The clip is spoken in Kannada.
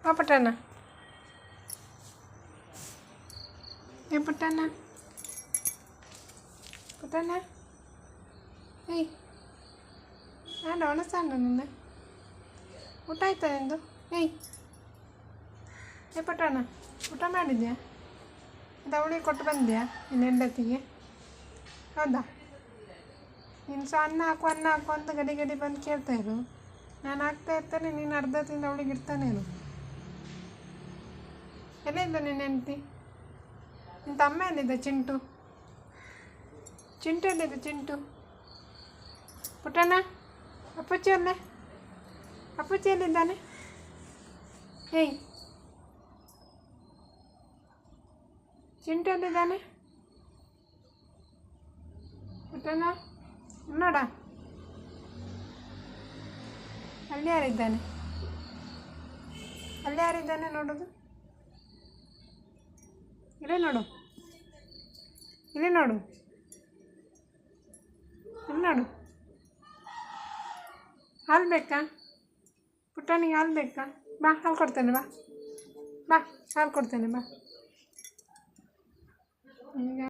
ಬಾ ಪುಟ್ಟಣ್ಣ. ಏ ಪುಟ್ಟಣ್ಣ, ಪುಟ್ಟಣ್ಣ, ಏಯ್ ನಾನು ಒಣಸಾನ ನಿನ್ನ. ಊಟ ಆಯ್ತಾ ನಿಂದು? ಏಯ್ ಏ ಪುಟ್ಟಣ್ಣ, ಊಟ ಮಾಡಿದ್ಯಾ? ಅದು ಅವಳಿಗೆ ಕೊಟ್ಟು ಬಂದ್ಯಾ ನಿನ್ನ ಹೆಂಡತಿಗೆ? ಹೌದಾ? ನೀನು ಸಹ ಅನ್ನ ಹಾಕು ಅಂತ ಗಡಿ ಗಡಿ ಬಂದು ಕೇಳ್ತಾ ಇರು. ನಾನು ಹಾಕ್ತಾ ಇರ್ತೇನೆ, ನೀನು ಅರ್ಧ ತಿಂದು ಅವಳಿಗೆ ಇರ್ತಾನೆ ಇರು. ಎಲ್ಲಿದ್ದ ನಿನ್ನ ಹೆಂಡತಿ? ನಿನ್ನ ತಮ್ಮ ಎಲ್ಲಿದ್ದ? ಚಿಂಟು ಎಲ್ಲಿದ್ದ? ಚಿಂಟು ಪುಟ್ಟಣ್ಣ, ಅಪ್ಪಚ್ಚಿ ಅಲ್ಲೇ? ಅಪ್ಪಚ್ಚಿ ಎಲ್ಲಿದ್ದಾನೆ? ಏಯ್ ಚಿಂಟು ಎಲ್ಲಿದ್ದಾನೆ? ಪುಟ್ಟಣ್ಣ ನೋಡ, ಅಲ್ಲಿ ಯಾರಿದ್ದಾನೆ? ನೋಡೋದು. ಇಲ್ಲೇ ನೋಡು, ಇಲ್ಲಿ ನೋಡು, ಹಾಲು ಬೇಕಾ? ಪುಟ್ಟನಿಗೆ ಹಾಲು ಬೇಕಾ? ಬಾ, ಹಾಲು ಕೊಡ್ತೇನೆ. ಬಾ, ಹಾಲು ಕೊಡ್ತೇನೆ. ಬಾ.